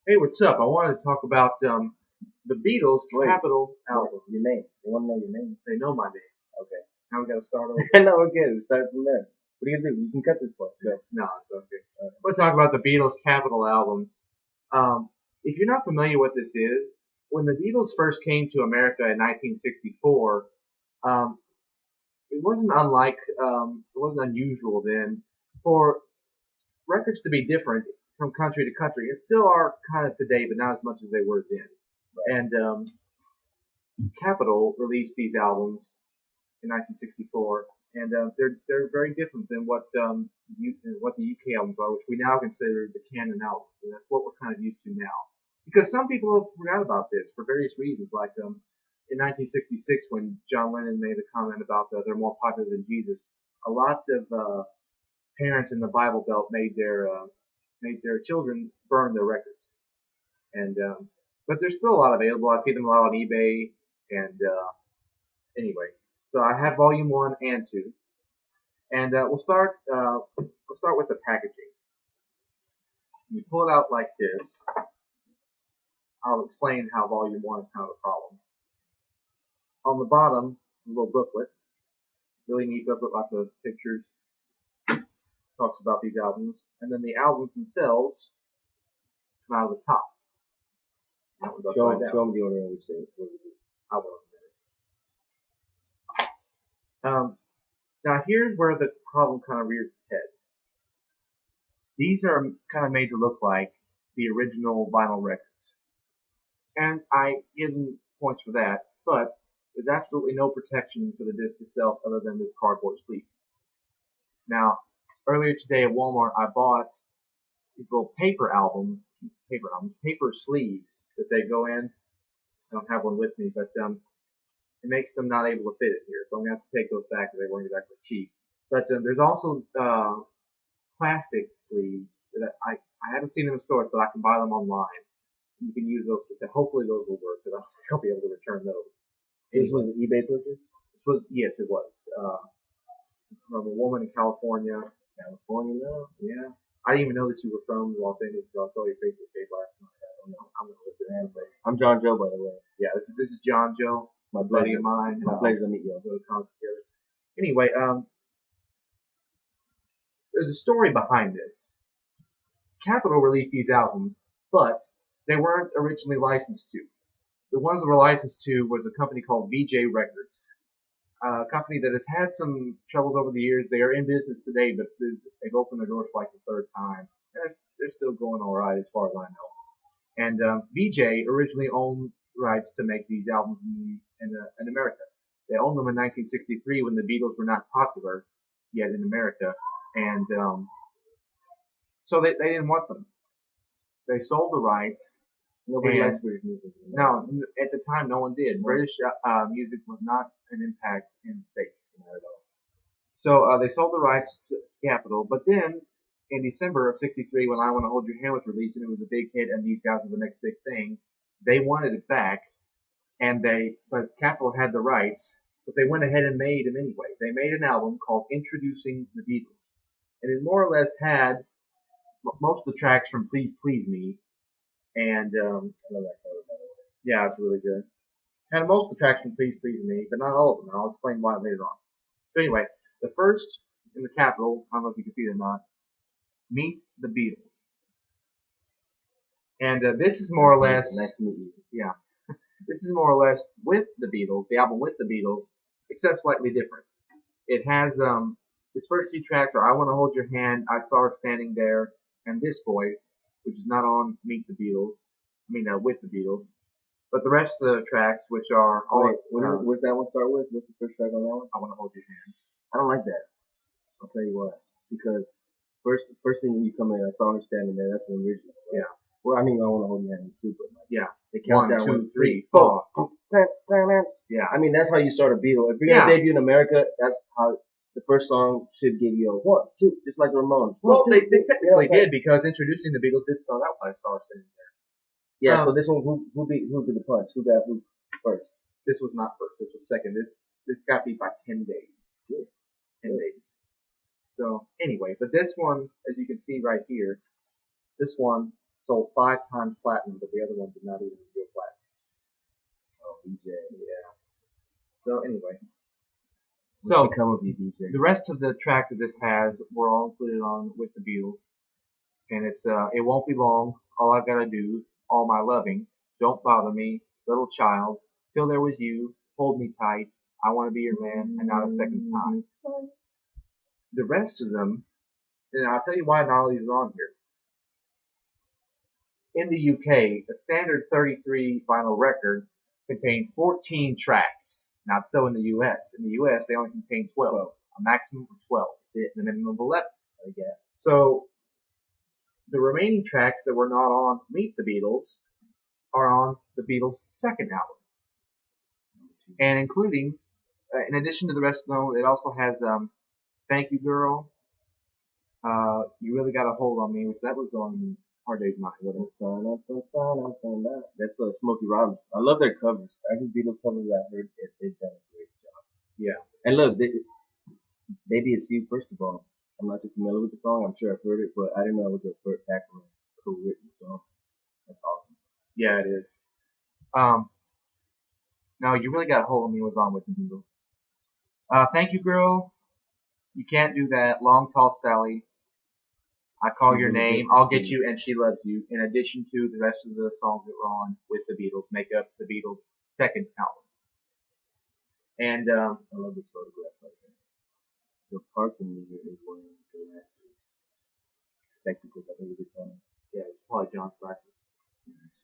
Hey, what's up? I wanted to talk about the Beatles Wait, Capitol wait, Album. your name. They want to know your name. They know my name. Okay. Now we got to start over. No, okay, we start from there. What are you gonna do? You can cut this part. Go. No, it's okay. We'll talk about the Beatles Capitol Albums. If you're not familiar with this is, when the Beatles first came to America in 1964, um, it wasn't unusual then for records to be different from country to country. It still are kind of today, but not as much as they were then. Right. And Capitol released these albums in 1964, and they're very different than what the UK albums are, which we now consider the canon albums, and that's what we're kind of used to now. Because some people have forgot about this for various reasons, like in 1966 when John Lennon made a comment about they're more popular than Jesus. A lot of parents in the Bible Belt made their children burn their records, and but there's still a lot available. I see them a lot on eBay, and anyway, so I have volume one and two, and we'll start with the packaging. You pull it out like this. I'll explain how volume one is kind of a problem. On the bottom, a little booklet, really neat booklet, lots of pictures, talks about these albums, and then the albums themselves come out of the top. Show them the order in which they what it is. I will in a minute. Now here's where the problem kind of rears its head. These are kind of made to look like the original vinyl records. And I give them points for that, but there's absolutely no protection for the disc itself other than this cardboard sleeve. Now, earlier today at Walmart, I bought these little paper sleeves that they go in. I don't have one with me, but it makes them not able to fit it here, so I'm gonna have to take those back because they weren't exactly cheap. But there's also plastic sleeves that I haven't seen them in stores, but I can buy them online. You can use those. Hopefully those will work because I'll be able to return those. This was an eBay purchase? Yes, it was. From a woman in California. California, no? Yeah. I didn't even know that you were from Los Angeles until I saw your Facebook page last night. I don't know. I'm gonna look it up. I'm John Joe, by the way. Yeah, this is John Joe, My buddy pleasure. of mine. My pleasure to meet you. Go to college together. Anyway, there's a story behind this. Capitol released these albums, but they weren't originally licensed to. The ones that were licensed to was a company called VJ Records, a company that has had some troubles over the years. They are in business today, but they've opened their doors for like the third time. They're still going all right as far as I know. And VJ originally owned rights to make these albums in America. They owned them in 1963 when the Beatles were not popular yet in America, and so they didn't want them. They sold the rights. Nobody And likes British music. no, at the time, no one did. British music was not an impact in the States. Not at all. So they sold the rights to Capitol, but then in December of '63, when I Want to Hold Your Hand was released, and it was a big hit, and these guys were the next big thing, they wanted it back, but Capitol had the rights, but they went ahead and made them anyway. They made an album called Introducing the Beatles, and it more or less had most of the tracks from Please Please Me, and I love that cover, by the way. yeah, it's really good. Had most of the tracks from Please Please Me, but not all of them, and I'll explain why later on. So anyway, the first in the Capitol, I don't know if you can see it or not, Meet the Beatles. And this is more or less, Nice to meet you. yeah, this is more or less with the Beatles, the album with the Beatles, except slightly different. It has its first few tracks are I Want to Hold Your Hand, I Saw Her Standing There, and This Boy, which is not on Meet the Beatles. With the Beatles. But the rest of the tracks, which are all, What's that one start with? What's the first track on that one? I Want to Hold Your Hand. I don't like that. I'll tell you why. Because first thing you come in, I saw her standing there. That's an original. Right? Yeah. Well, I mean, I want to hold your hand. It's super. Like, Yeah. they count down 1, 2, 3, 4. Yeah. I mean, that's how you start a Beatle. If you're Yeah. gonna debut in America, that's how the first song should give you a 1, 2, just like the Ramones. Well, they 2, technically did because Introducing the Beatles did start out by Star Standing There. Yeah. So this one, who did the punch? Who got who first? This was not first. This was second. This got beat by 10 days. Good. 10 days. So anyway, but this one, as you can see right here, this one sold 5 times platinum, but the other one did not even go platinum. Oh, BJ. Yeah. So anyway, What's become of you, BJ? the rest of the tracks that this has were all included on with the Beatles, and it's it won't be long. All I've got to do, all my loving, don't bother me, little child, till there was you, hold me tight, I want to be your man, and not a second time. The rest of them, and I'll tell you why not all these are on here. In the UK, a standard 33 vinyl record contained 14 tracks. Not so in the US. In the US, they only contain 12, a maximum of 12. That's it, and a minimum of 11. Yeah. So the remaining tracks that were not on Meet the Beatles are on the Beatles' second album, and including, in addition to the rest of them, it also has "Thank You Girl," "You Really Got a Hold on Me," which that was on Hard Day's Night. That's Smokey Robinson. I love their covers. Every Beatles cover that I heard, they've done a great job. Yeah. And look, Maybe It's You, first of all. I'm not too familiar with the song. I'm sure I've heard it, but I didn't know it was a Burt Bacharach co-written song. That's awesome. Yeah, it is. No, You Really Got a Hold on Me was on with the Beatles. "Thank You Girl," "You Can't Do That," "Long Tall Sally," "I Call Your Name," "I'll Get You," and "She Loves You," in addition to the rest of the songs that were on with the Beatles, make up the Beatles' second album. And I love this photograph right there. The parking meter is wearing glasses. Spectacles, I think it's called. Yeah, it's probably John's glasses.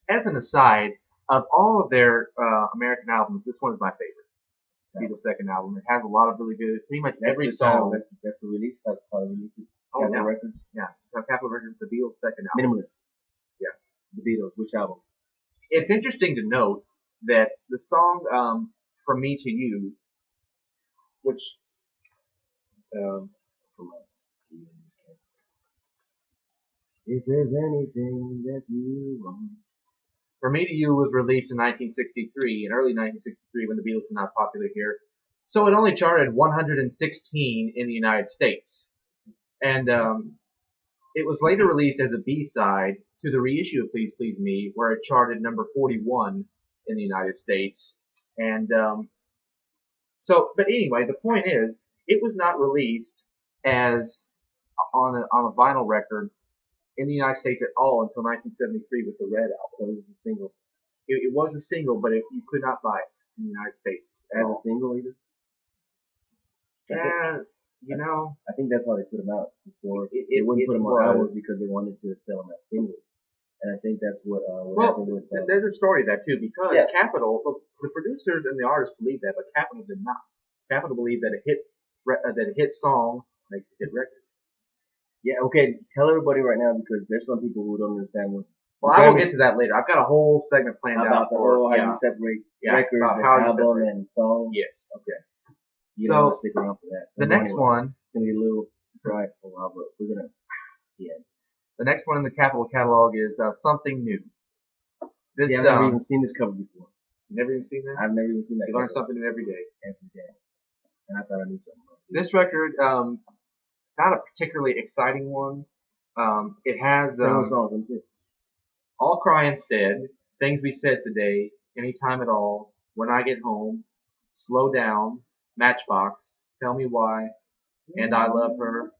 As an aside, of all of their American albums, this one is my favorite. Beatles' second album. It has a lot of really good, pretty much every song. That's the release. That's how they release it. Oh, Capitol yeah. Records. Yeah. So Capitol Records, the Beatles' second album. Minimalist. Yeah. The Beatles. Which album? It's interesting to note that the song "From Me to You," which from us to you in this case. If there's anything that you want. "From Me to You" was released in 1963, in early 1963, when the Beatles were not popular here. So it only charted 116 in the United States. And it was later released as a B-side to the reissue of "Please Please Me," where it charted number 41 in the United States. And but anyway, the point is, it was not released as on a vinyl record in the United States at all until 1973 with the Red album. So it was a single. It was a single, but you could not buy it in the United States as a single either. Yeah, you know, I think that's why they put them out before. They wouldn't put them on albums because they wanted to sell them as singles. And I think that's what happened with. There's a story to that too, because Capitol, the producers and the artists believed that, but Capitol did not. Capitol believed that a hit song makes a hit record. Yeah, okay. Tell everybody right now, because there's some people who don't understand what. Well, I will get to that later. I've got a whole segment planned about out for how you separate records and album and song. Yes. Okay. You don't want to stick around for that. The next one. It's gonna be a little dry for a while, but we're gonna. Yeah. The next one in the Capitol catalog is "Something New." I've never even seen this cover before. You never even seen that? I've never even seen that. You learn something new every day. Every day. And I thought I knew something. This record, not a particularly exciting one. It has "I'll Cry Instead," "Things We Said Today," "Anytime at All," "When I Get Home," "Slow Down," "Matchbox," "Tell Me Why," and "I Love Her,"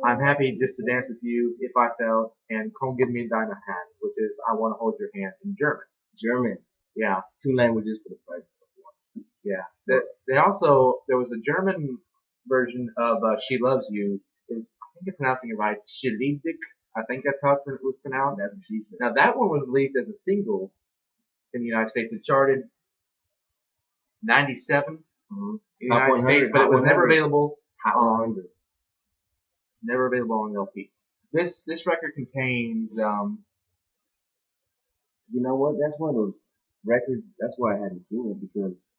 "I'm Happy Just to Dance with You," "If I Fell," and "Komm Gib mir deine Hand," which is "I Want to Hold Your Hand" in German. German. Yeah. 2 languages for the price of 1. Yeah. There was a German version of "She Loves You." I think you're pronouncing it right. "She liebt dich." I think that's how it was pronounced. That's what she said. Now that one was released as a single in the United States. It charted 97 in the United States, but it was never available on LP. This record contains you know what? That's one of those records. That's why I hadn't seen it, because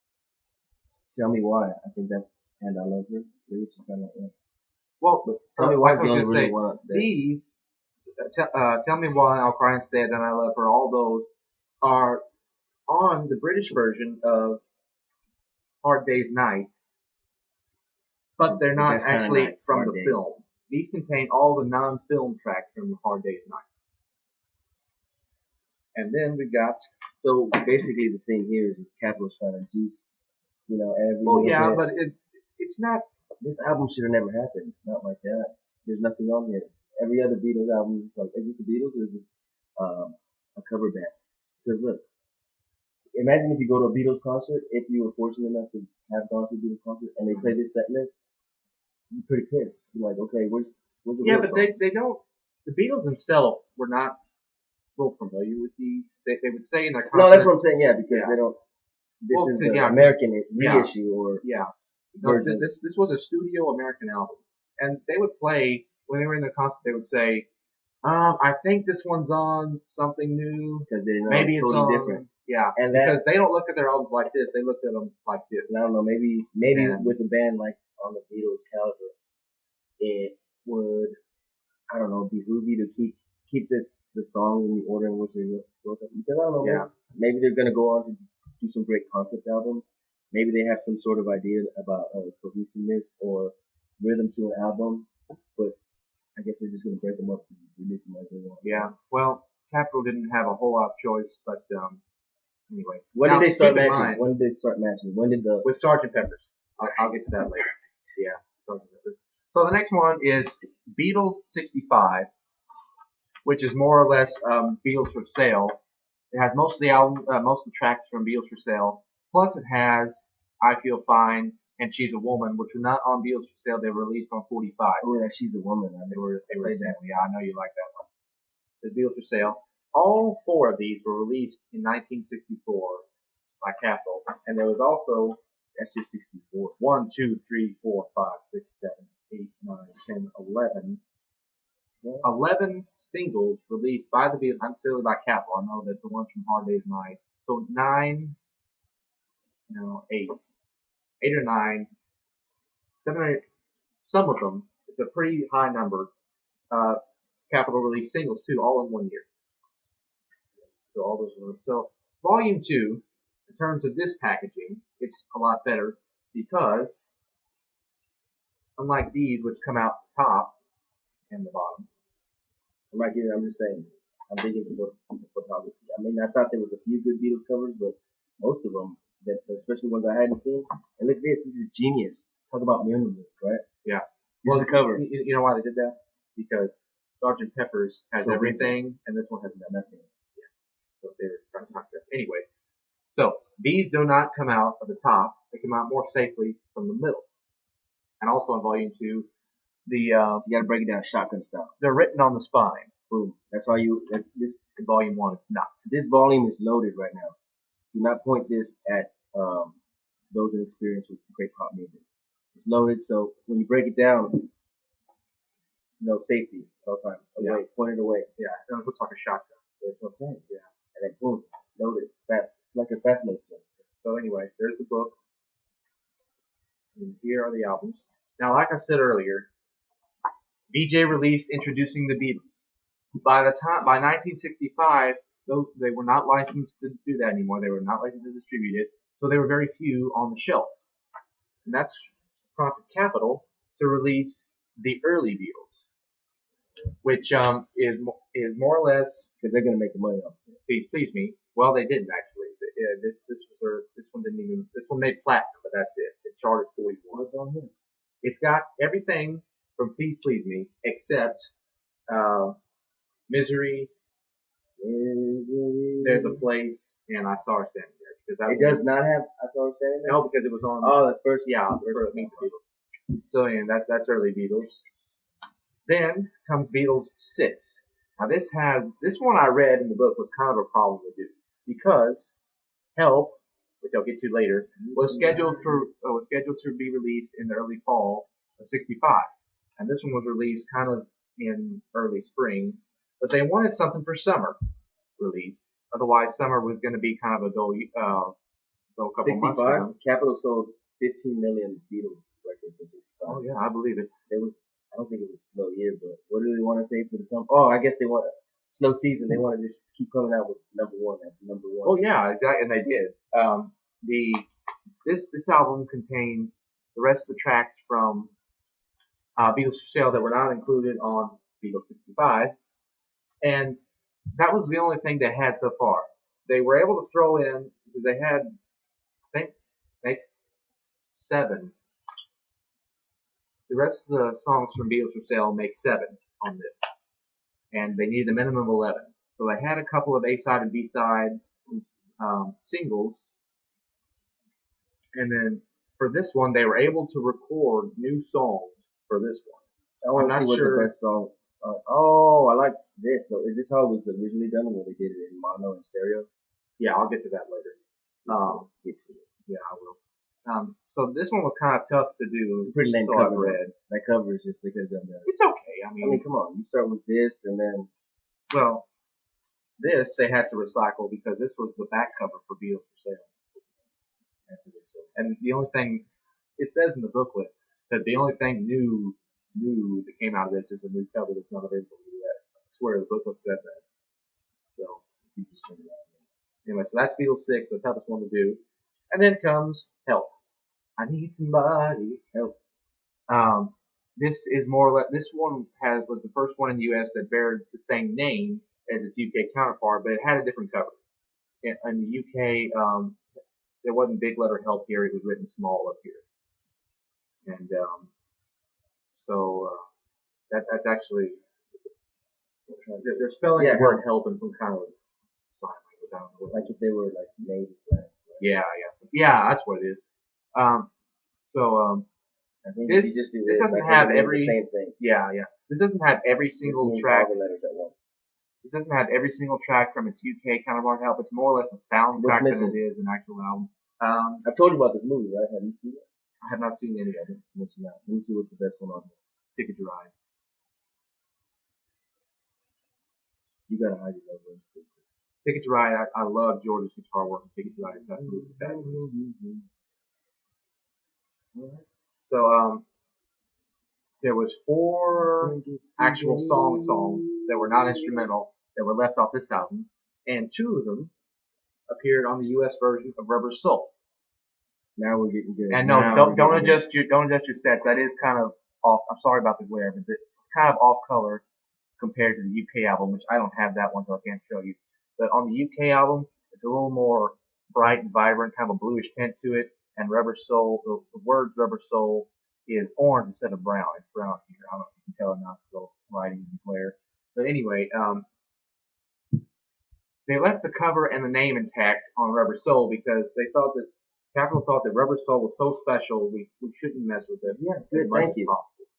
Tell Me Why. I think that's "And I Love Her." Well, but Tell Me Why is the only really one. These Tell Me Why, I'll Cry Instead, and I Love Her. All those are on the British version of Hard Day's Night, but they're not actually from the film. These contain all the non-film tracks from Hard Day's Night. And then we got, So basically, the thing here is this Capitol's trying to juice, every well, little yeah, bit. but it's not. This album should have never happened. Not like that. There's nothing on here. Every other Beatles album is like, is this the Beatles or is this a cover band? Because look, imagine if you go to a Beatles concert, if you were fortunate enough to have gone to a Beatles concert and they play this set list, you're pretty pissed. You're like, okay, where's the Yeah, real but song? they don't. The Beatles themselves were not real familiar with these. They would say in their concert. No, that's what I'm saying. Yeah, because Yeah. they don't. This Well, is the yeah, American yeah. reissue or Yeah. No, version. this was a studio American album, and they would play when they were in the concert. They would say, I think this one's on something new. Because they know Maybe it's it's totally on, different. yeah, And because they don't look at their albums like this. They look at them like this. I don't know, maybe And- with a band like on the Beatles caliber, it would, I don't know, behoove you to keep the song in the order in which they wrote them. Because I don't know, Yeah. maybe they're gonna go on to do some great concept albums. Maybe they have some sort of idea about cohesiveness or rhythm to an album, but I guess they're just gonna break them up and release them as they want. Yeah. Well, Capitol didn't have a whole lot of choice, but anyway. When Now, did they start keep in matching? mind, When did they start matching? When did the with Sgt. Pepper's. I'll get to that later. Yeah, Sgt. Pepper's. So the next one is Beatles 65, which is more or less Beatles for Sale. It has most of the album, most of the tracks from Beatles for Sale. Plus, it has I Feel Fine and She's a Woman, which were not on Beatles for Sale. They were released on 45. oh, that She's a Woman? They were sampled. Yeah, I know you like that one. The Beatles for Sale. All four of these were released in 1964 by Capitol, and there was also That's just 64. 1, 2, 3, 4, 5, 6, 7, 8, 9, 10, 11. 11 singles released by the Beatles, not necessarily by Capitol. I know that the ones from Hard Day's Night. So 9, 8. 8 or 9, 7 or 8. Some of them, it's a pretty high number. Capitol released singles too, all in 1 year. So all those were. So volume 2, in terms of this packaging, it's a lot better because unlike these, which come out the top and the bottom. I'm just saying, I'm digging the photography. I mean, I thought there was a few good Beatles covers, but most of them, especially ones I hadn't seen. And look at this. This is genius. Talk about minimalist, right? Yeah. This is the cover. You know why they did that? Because Sgt. Pepper's has So everything, and this one has nothing. Yeah. So they're trying to talk that. Anyway, so these do not come out of the top. They come out more safely from the middle. And also in volume 2, You gotta break it down shotgun style. they're written on the spine. Boom. That's how this In volume 1, it's not. this volume is loaded right now. Do not point this at those in experience with great pop music. It's loaded, so when you break it down, safety at all times. Away, Yeah. point it away. Yeah, it looks like a shotgun. That's what I'm saying. Yeah. And then boom, loaded, fast. It's like a fast load. So anyway, there's the book. And here are the albums. Now, like I said earlier, BJ released Introducing the Beatles. By 1965, they were not licensed to do that anymore. They were not licensed to distribute it, so there were very few on the shelf. And that's prompted Capitol to release the early Beatles, which is more or less, Because they're gonna make the money off it. please me. Well, they didn't actually. This one didn't even. This one made platinum, but that's it. It charted 41. What's on here? It's got everything from Please Please Me except Misery, There's a Place, and I Saw Her Standing There. Because that It does not have. I saw it standing there. no, because it was on. Oh, the first. Yeah, the first Meet the Beatles. So yeah, that's early Beatles. Then comes Beatles VI. Now this one I read in the book was kind of a problem to do because Help, which I'll get to later, was scheduled to be released in the early fall of '65, and this one was released kind of in early spring, but they wanted something for summer release. Otherwise, summer was going to be kind of a dull couple months for 65. them. Capitol sold 15 million Beatles records in 65. Oh yeah, I believe it. I don't think it was a slow year, but what do they want to say for the summer? Oh, I guess they want a slow season. They want to just keep coming out with number one after number one. Oh yeah, exactly, and they did. This album contains the rest of the tracks from Beatles for Sale that were not included on Beatles 65, and that was the only thing they had so far. They were able to throw in because they had, I think, makes 7. The rest of the songs from Beatles for Sale make 7 on this, and they needed a minimum of 11. So they had a couple of A-side and B-sides, singles, and then for this one they were able to record new songs for this one. I want to see what sure. the best song. Oh, I like this though. Is this how it was originally done when they did it in mono and stereo? Yeah, I'll get to that later. Get to it. Yeah, I will. So this one was kind of tough to do. It's a pretty lame so cover. I read. That cover is just, they could have done that. It's okay. I mean, come on. You start with this and then. Well, this they had to recycle because this was the back cover for Beatles for Sale. And the only thing it says in the booklet that the only thing new that came out of this is a new cover that's not available in the U.S. I swear the booklet said that. So you just turn it out. Anyway, so that's Beatles 6, the toughest one to do. And then comes Help. I Need Somebody Help. This is more or less, this one was the first one in the U.S. that bear the same name as its UK counterpart, but it had a different cover. In the UK, there wasn't big letter Help here; it was written small up here. And so that's actually they're spelling the word Help in some kind of sign language. Like if they were like native friends. Right? Yeah, that's what it is. I think this just do this doesn't have every the same thing. Yeah. This doesn't have every single track. All the letters at once. This doesn't have every single track from its UK counterpart Help. It's more or less a soundtrack than it is an actual album. I've told you about this movie, right? Have you seen it? I have not seen any of it. Listen out. Let me see what's the best one on here. Ticket to Ride. You gotta hide your logo. Ticket to Ride. I love George's guitar work. Ticket to Ride is absolutely fabulous. So there was 4 actual songs that were not instrumental that were left off this album, and 2 of them appeared on the U.S. version of Rubber Soul. Now we're getting good. And no, don't adjust your sets. That is kind of off. I'm sorry about the glare, but it's kind of off color compared to the UK album, which I don't have that one, so I can't show you. But on the UK album, it's a little more bright and vibrant, kind of a bluish tint to it. And Rubber Soul, the words Rubber Soul is orange instead of brown. It's brown here. I don't know if you can tell or not, the lighting and glare. But anyway, they left the cover and the name intact on Rubber Soul because they thought that Capitol thought that Rubber Soul was so special we shouldn't mess with it. Yes, good. Thank you.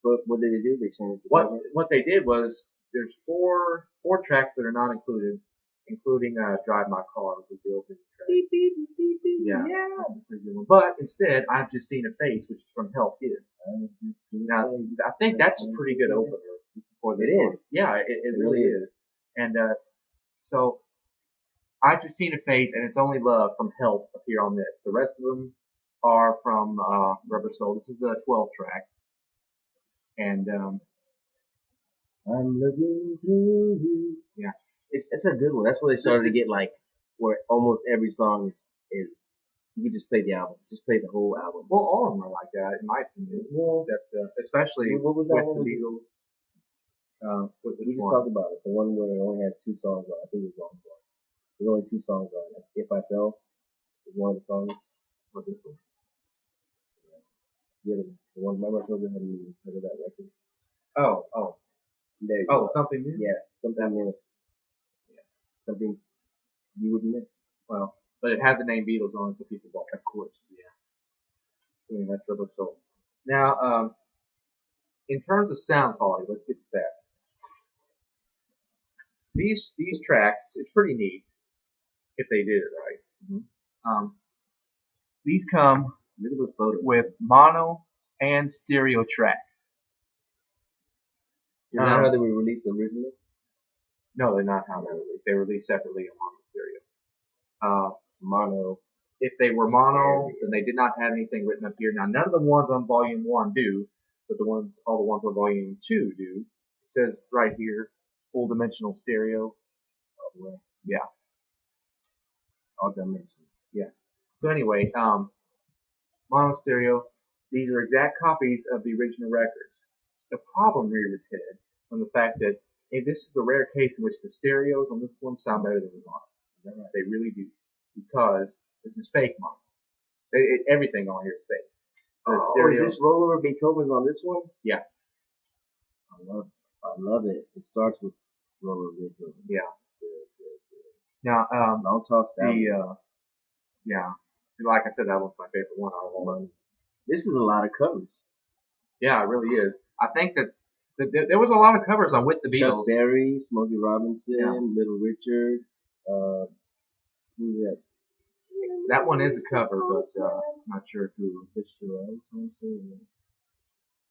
But what did they do? They changed the cover? What they did was there's four tracks that are not included, including Drive My Car, which is the opening track. Beep, beep, beep, beep, yeah. That's a pretty good one. But instead, I've Just Seen a Face, which is from Help Is. Now, I think that's a pretty good opener for this one. Yeah, it really is. And so I've Just Seen a Face and It's Only Love from Help appear on this. The rest of them are from Rubber Soul. This is the 12th track. And I'm looking through you. Yeah. It's a good one. That's where they started to get like where almost every song is you can just play the album, just play the whole album. Well, all of them are like that, in my opinion. Well, especially what was that with one the Beatles. We just talked about it. The one where it only has 2 songs on. I think it was Long One. There's only 2 songs on it. If I Fell is one of the songs. What this one? Yeah, the one. Remember I told you how to heard of that record? Oh. There you go. Something new. Yes, something new. Yeah, something you would miss. Well, but it had the name Beatles on it, so people bought it. Of course, yeah. I mean, that's Rubber Soul. Now, in terms of sound quality, let's get to that. These tracks, it's pretty neat if they did it right. Mm-hmm. These come with mono and stereo tracks. Is that how they were released originally? No, they're not how they were released. They were released separately on mono stereo. Mono. If they were mono, then they did not have anything written up here. Now, none of the ones on Volume 1 do, but all the ones on Volume 2 do. It says right here, full dimensional stereo. All the way. Yeah. All dimensions. Yeah. So anyway, mono stereo. These are exact copies of the original records. The problem reared its head from the fact that this is the rare case in which the stereos on this one sound better than the mono. Right? They really do, because this is fake mono. Everything on here is fake. The stereo. Is this roller Beethoven's on this one? Yeah. I love it. It starts with roller Beethoven. Yeah. Now, Long Tall Sally. Yeah. Like I said, that was my favorite one out of all of them. This is a lot of covers. Yeah, it really is. I think that there was a lot of covers on With the Beatles. Chuck Berry, Smokey Robinson, Yeah. Little Richard. Who's that? That one is a cover, but I'm not sure who.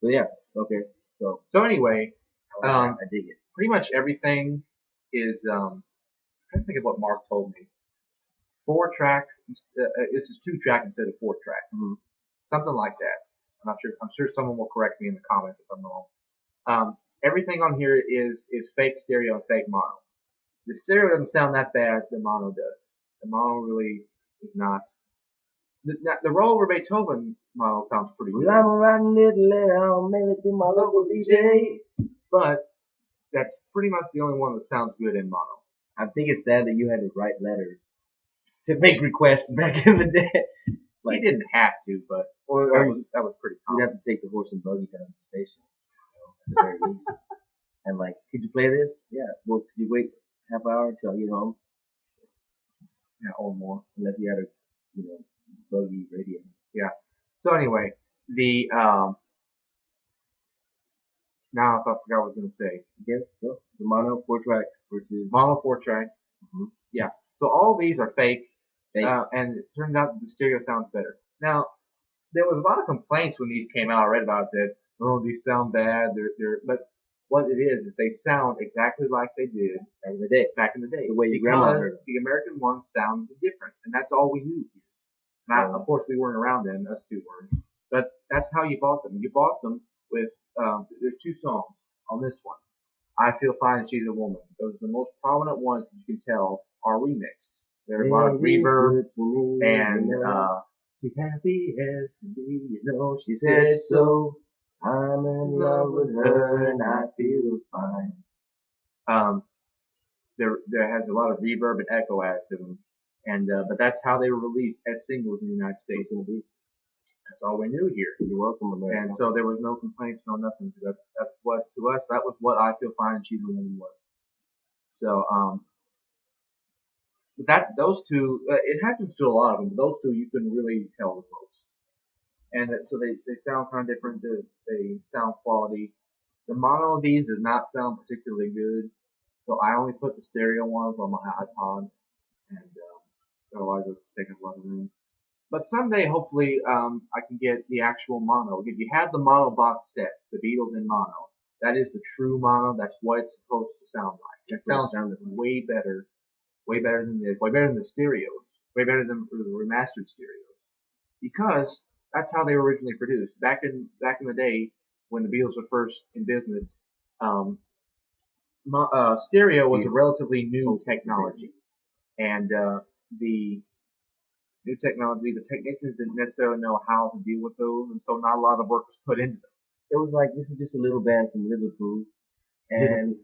But yeah, okay. So anyway, I dig it. Pretty much everything is. I'm trying to think of what Mark told me. 4-track. This is 2-track instead of 4-track. Mm-hmm. Something like that. I'm not sure. I'm sure someone will correct me in the comments if I'm wrong. Everything on here is fake stereo and fake mono. The stereo doesn't sound that bad. The mono does. The mono really is not. The roller Beethoven mono sounds pretty good. Well, I'm riding Italy, I'll mail it to my local DJ. But that's pretty much the only one that sounds good in mono. I think it's sad that you had to write letters to make requests back in the day. Like, you didn't have to, but that was pretty common. You'd have to take the horse and buggy down to the station, at the very least. And like, could you play this? Yeah. Well, could you wait half hour until I get home? Yeah, or more. Unless you had a, buggy radio. Yeah. So anyway, now I forgot what I was going to say. Yeah, so the mono 4-track versus mono 4-track. Mm-hmm. Yeah. So all these are fake. And it turns out that the stereo sounds better. Now, there was a lot of complaints when these came out. I read about that. Oh, these sound bad. But what it is they sound exactly like they did back in the day. The way your grandma heard them. The American ones sound different, and that's all we knew. Now, of course, we weren't around then. Us two weren't. But that's how you bought them. You bought them with. There's 2 songs on this one. I Feel Fine and She's a Woman. Those are the most prominent ones that you can tell are remixed. There's a lot of reverb and she's happy as can be, she said so. I'm in love with her and I feel fine. There has a lot of reverb and echo added to them, and but that's how they were released as singles in the United States. That's all we knew here. You're welcome, America. And so there was no complaints, no nothing. That's what to us that was what I Feel Fine and She's a Woman was. So but those two, it happens to a lot of them. But those two, you can really tell the most. And so they sound kind of different. They sound quality. The mono of these does not sound particularly good. So I only put the stereo ones on my iPod, and otherwise it would take up a lot of room. But someday, hopefully, I can get the actual mono. If you have the mono box set, the Beatles in mono, that is the true mono. That's what it's supposed to sound like. It sounds way better. Way better than the stereos, way better than the remastered stereos, because that's how they were originally produced. Back in the day when the Beatles were first in business, stereo was a relatively new technology, and the new technology, the technicians didn't necessarily know how to deal with those, and so not a lot of work was put into them. It was like, this is just a little band from Liverpool, and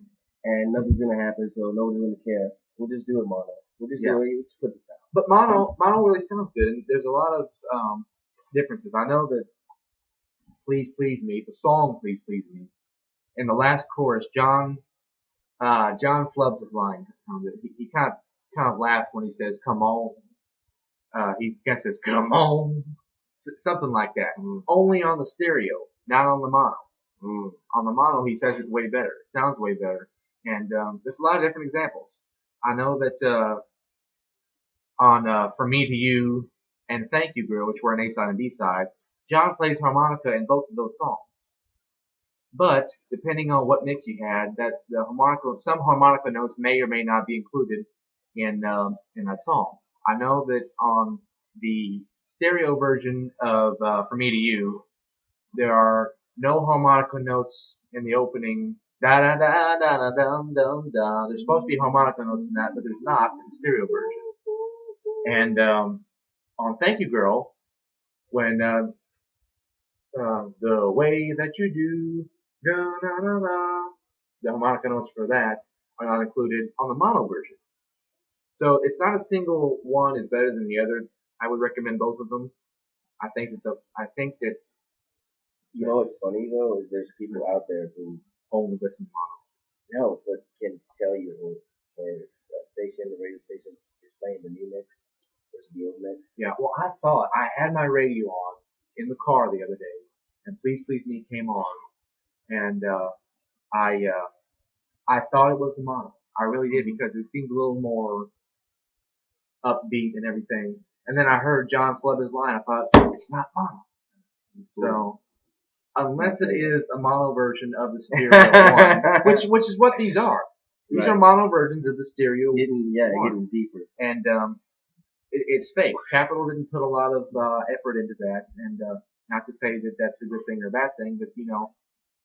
nothing's gonna happen, so nobody's gonna care. We'll just do it mono. We'll just do it. We'll just put this out. But mono really sounds good, and there's a lot of differences. I know that "Please Please Me," the song "Please Please Me," in the last chorus, John flubs his line. He kind of laughs when he says "Come on." He kind of says "Come on," something like that. Only on the stereo, not on the mono. On the mono, he says it way better. It sounds way better, and there's a lot of different examples. I know that on "For Me to You" and "Thank You Girl," which were an A-side and B-side, John plays harmonica in both of those songs. But depending on what mix you had, some harmonica notes may or may not be included in that song. I know that on the stereo version of "For Me to You," there are no harmonica notes in the opening. Da da da da da dum dum da. There's supposed to be harmonica notes in that, but there's not in the stereo version. And on "Thank You Girl," when the way that you do, da da da da, the harmonica notes for that are not included on the mono version. So it's not a single one is better than the other. I would recommend both of them. I think that You know what's funny though is there's people out there who only listen to mono. know but can tell you or a station, the radio station is playing the new mix versus the old mix. Yeah, well, I thought I had my radio on in the car the other day, and Please Please Me came on, and I I thought it was the mono. I really did because it seemed a little more upbeat and everything. And then I heard John Flubber's line. I thought it's not mono. So unless it is a mono version of the stereo one, which is what these are. These Right. are mono versions of the stereo Getting one. deeper. And it's fake. Capitol didn't put a lot of effort into that, and not to say that that's a good thing or a bad thing, but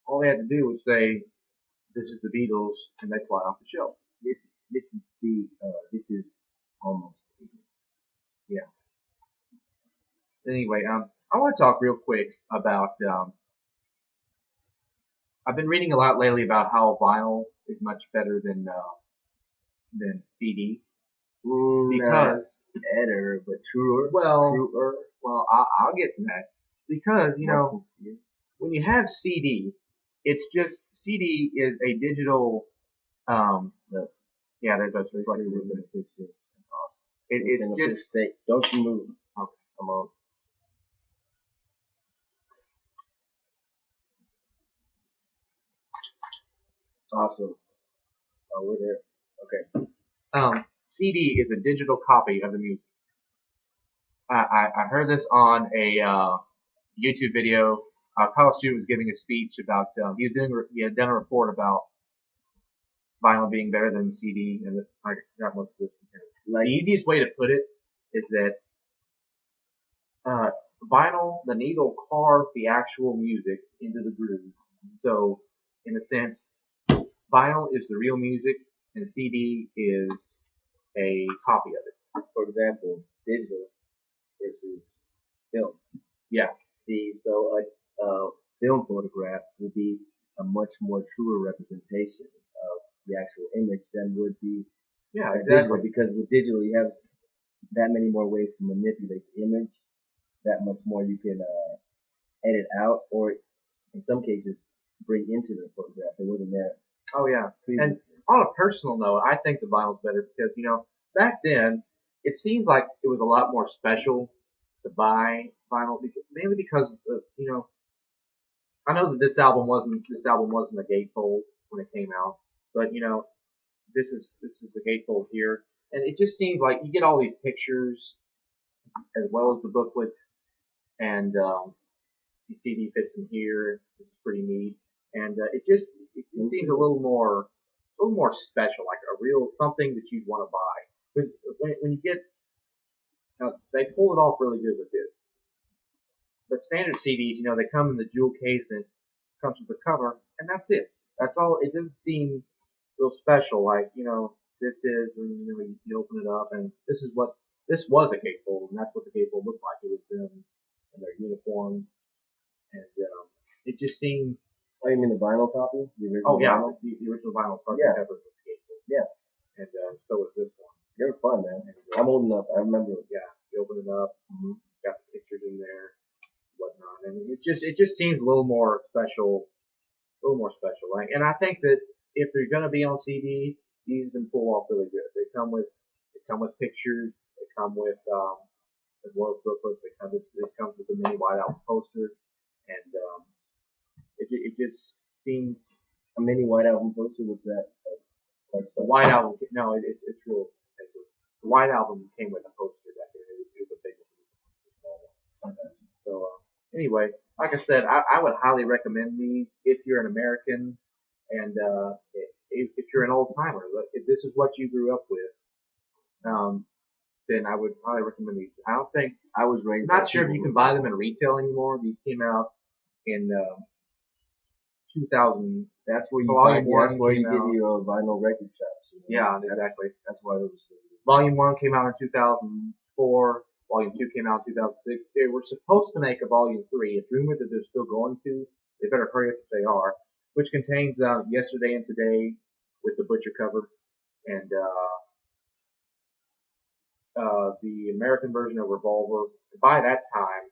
all they had to do was say, "This is the Beatles," and they fly off the shelf. This is almost. Yeah. Anyway, I want to talk real quick about. I've been reading a lot lately about how vinyl is much better than CD because Better, but truer. well, I'll get to that because More sincere. when you have CD, it's just CD is a digital. Yeah, there's actually quite a little bit of picture. That's awesome. It's just say, don't you move. okay. Come on. Awesome. Oh, we're there. Okay. CD is a digital copy of the music. I heard this on a YouTube video. A college student was giving a speech about he had done a report about vinyl being better than CD, and I forgot what this was. Like, The easiest way to put it is that vinyl, the needle carved the actual music into the groove. So, in a sense, vinyl is the real music, and CD is a copy of it. for example, digital versus film. Yeah. See, so a film photograph will be a much more truer representation of the actual image than would be Yeah, digital, exactly. because with digital you have that many more ways to manipulate the image, that much more you can edit out, or in some cases bring into the photograph that wasn't there Oh yeah. And previously. on a personal note, I think the vinyl's better because back then it seems like it was a lot more special to buy vinyl, mainly because I know that this album wasn't a gatefold when it came out, but this is the gatefold here, and it just seems like you get all these pictures as well as the booklet, and the CD fits in here, which is pretty neat, and it seems a little more special, like a real something that you'd want to buy. Because when you get they pull it off really good with this. But standard CDs, they come in the jewel case and it comes with the cover, and that's it. That's all. It doesn't seem real special. Like this is, and you open it up, and this was a gatefold, and that's what the gatefold looked like. It was them in their uniforms, and it just seemed. Oh, you mean the vinyl copy? The original Oh yeah, vinyl? the original vinyl cover Yeah. was the gatefold. Yeah. And so was this one. They were fun, man. I'm old enough. I remember. Yeah, you open it up, got the pictures in there, whatnot, and it just seems a little more special, Like, and I think that if they're gonna be on CD, these have been pulled off really good. They come with pictures, they come with as well as booklets. This comes with a mini whiteout poster, and it just seems A mini white album poster. What's that? the white album. No, it's real. The white album came with a poster back there. It was a big one. So anyway, like I said, I would highly recommend these if you're an American and if you're an old timer. If this is what you grew up with, then I would highly recommend these. I don't think I was raised. I'm not sure if you can buy them in retail anymore. These came out in 2000. That's where you Volume find. one That's where you came get out. your vinyl record shops. Yeah, That's- exactly. That's why those. Volume 1 came out in 2004. Volume 2 came out in 2006. They were supposed to make a Volume 3. It's rumored that they're still going to. They better hurry up if they are. which contains Yesterday and Today with the Butcher cover, and the American version of Revolver. By that time,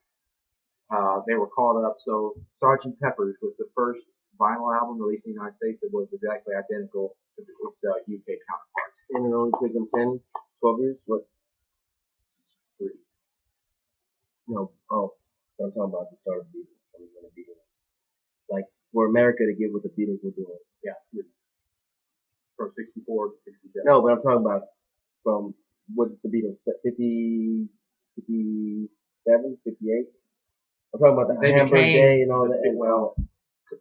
they were caught up. So Sgt. Pepper's was the first vinyl album released in the United States that was exactly identical to its UK counterparts. And it only took them 10, 12 years? What? 3. No. Oh. I'm talking about the start of the Beatles. I mean, when the Beatles. Like, for America to get what the Beatles were doing. Yeah. From 64 to 67. No, but I'm talking about from, what's the Beatles? 50, 57, 58? I'm talking about the Hamburg Day and all that. Well,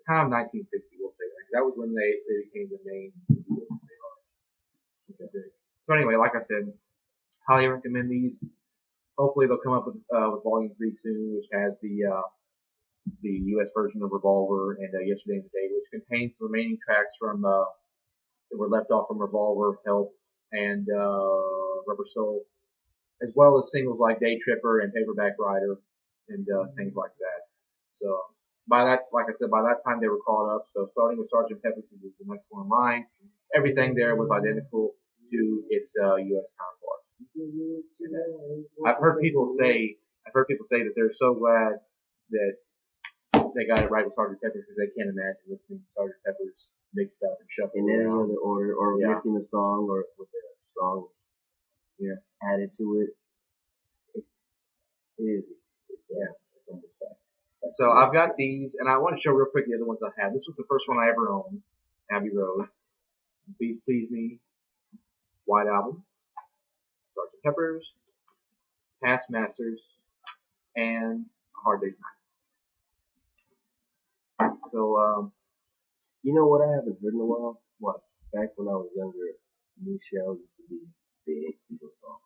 kind of 1960, we'll say that. That was when they became the main Beatles they are. Okay. So anyway, like I said, highly recommend these. Hopefully they'll come up with Volume 3 soon, which has the U.S. version of Revolver and Yesterday and Today, which contains the remaining tracks from that were left off from Revolver, Help, and Rubber Soul, as well as singles like Day Tripper and Paperback Rider and things like that. So by that, like I said, by that time they were caught up. So starting with Sgt. Pepper's, which was the next one in line, everything there was identical to its U.S. counterpart. I've heard people say that they're so glad that they got it right with Sgt. Pepper because they can't imagine listening to Sgt. Pepper's mixed up and shuffled in any other order, or missing a song, or with a song added to it. It's almost like so I've got these, and I want to show real quick the other ones I have. This was the first one I ever owned, Abbey Road, Please Please Me, White Album, Sgt. Pepper's, Past Masters, and A Hard Day's Night. So, you know what I haven't heard in a while? What? Back when I was younger, Michelle used to be a big Beatles song.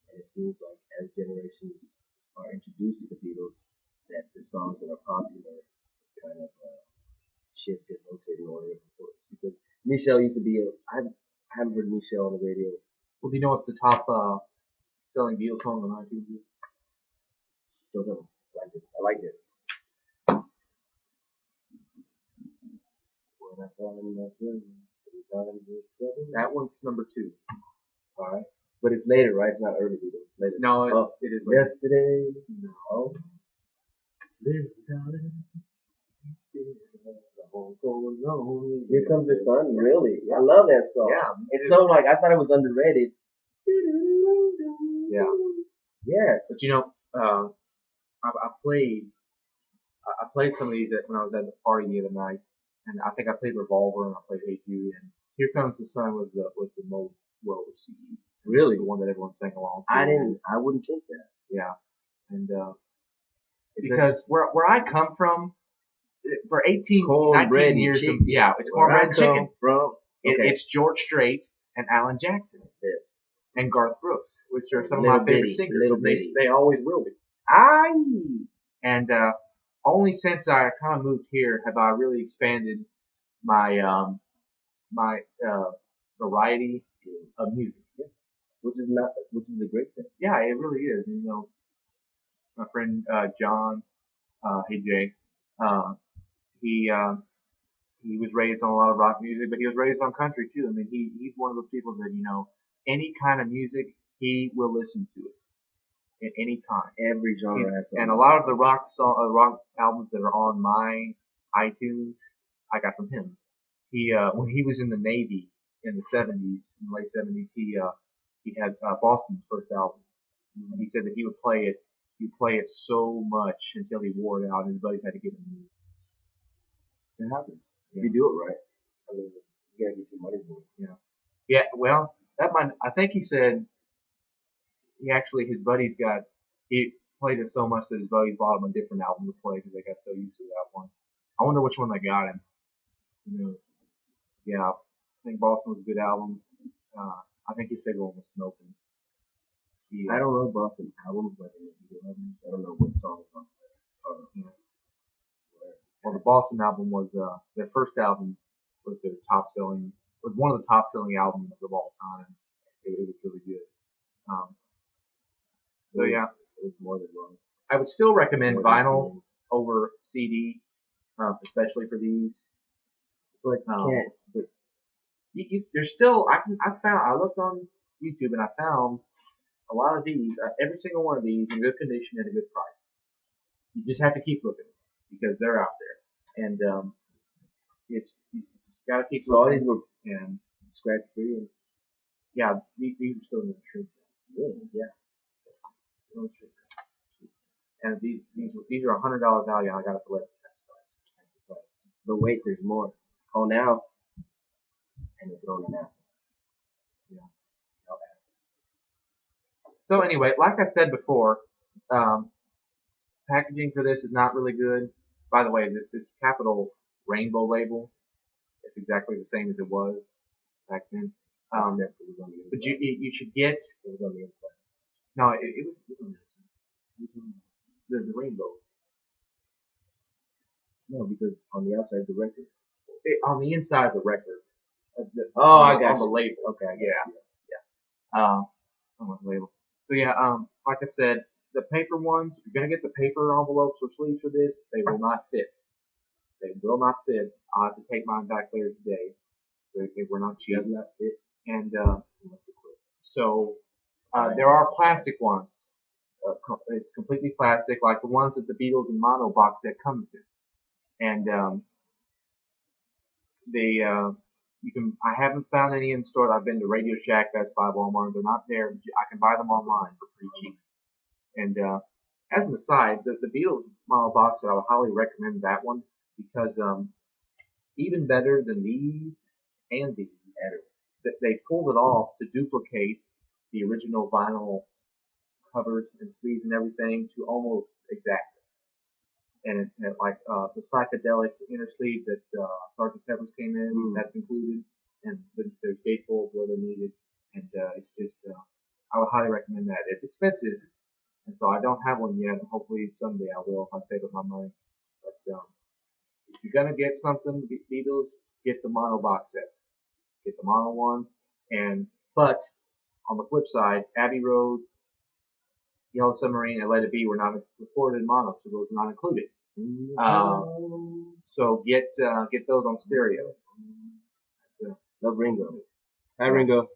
And it seems like as generations are introduced to the Beatles, that the songs that are popular kind of shift and rotate in order of importance. Because Michelle used to be I haven't heard Michelle on the radio. Well, do you know what the top selling Beatles song on iTunes is? Don't know. I like this. That one's number 2. Alright. But it's later, right? It's not early Beatles. It's later. No, it is later. Yesterday. No. Here Comes the Sun. Really? I love that song. Yeah. It's so like, I thought it was underrated. Yeah. Yes. But you know, I played some of these when I was at the party the other night, and I think I played Revolver and I played Hey Jude, and Here Comes the Sun was the most well received. Really? The one that everyone sang along to. I wouldn't think that. Yeah. And because where I come from, for 18, 19 years, it's cornbread and chicken. It's George Strait and Alan Jackson. Yes. And Garth Brooks, which are some of my favorite singers. They always will be. And only since I kind of moved here have I really expanded my my variety of music. Which is a great thing. Yeah, it really is. You know, my friend John, hey Jay, he was raised on a lot of rock music, but he was raised on country too. I mean, he's one of those people that, you know, any kind of music, he will listen to it at any time. Every genre has something. And a lot of the rock albums that are on my iTunes, I got from him. He when he was in the Navy in the late 70s, he had Boston's first album. And he said that he would play it so much until he wore it out, and his buddies had to give him new. It happens. If you do it right. I mean, you gotta get some money for it. Yeah. Yeah, well, I think he said his buddies he played it so much that his buddies bought him a different album to play because they got so used to that one. I wonder which one they got him. You know, yeah, I think Boston was a good album. I think his favorite one was Smoking. I don't know Boston albums, but I don't know what songs on there. Well, the Boston album was their first album was one of the top selling albums of all time. It was really good. So yeah, it was more than wrong. I would still recommend vinyl over CD, especially for these. But you Um, can't. But there's still I looked on YouTube and I found a lot of these, every single one of these in good condition at a good price. You just have to keep looking because they're out there, and you got to keep so all these looking. were And scratch free. And yeah, these are still in the truth. really, yeah. Still in the truth. And these are $100 value, and I got it for less than that price. But wait, there's more. Call now, and they're throwing it out. Yeah. So anyway, like I said before, packaging for this is not really good. By the way, this Capitol rainbow label, it's exactly the same as it was back then. Except it was on the inside. But you should get. It was on the inside. No, it was on the inside. The rainbow. No, because on the outside is the record. On the inside of the record. I got on the you. label. Okay, I got Yeah. you. On the label. So yeah, like I said, the paper ones, if you're gonna get the paper envelopes or sleeves for this, they will not fit. They will not fit. I'll have to take mine back later today. They were not cheap. Does not fit. And so there are plastic ones. It's completely plastic, like the ones that the Beatles and Mono box set comes in. And you can. I haven't found any in store. I've been to Radio Shack, Best Buy, Walmart. They're not there. I can buy them online for pretty cheap. And as an aside, the Beatles Mono box set, I would highly recommend that one because even better than these and these, they pulled it off to duplicate the original vinyl covers and sleeves and everything to almost exactly. And like the psychedelic inner sleeve that Sgt. Pepper's came in, that's included, and there's gatefolds where they're needed, and it's just I would highly recommend that. It's expensive, and so I don't have one yet. Hopefully someday I will if I save up my money. But if you're gonna get something, Beatles, get the mono box set, get the mono one, but on the flip side, Abbey Road, Yellow Submarine, and Let It Be were not recorded in mono, so those are not included. So get those on stereo. Love Ringo. Hi Ringo.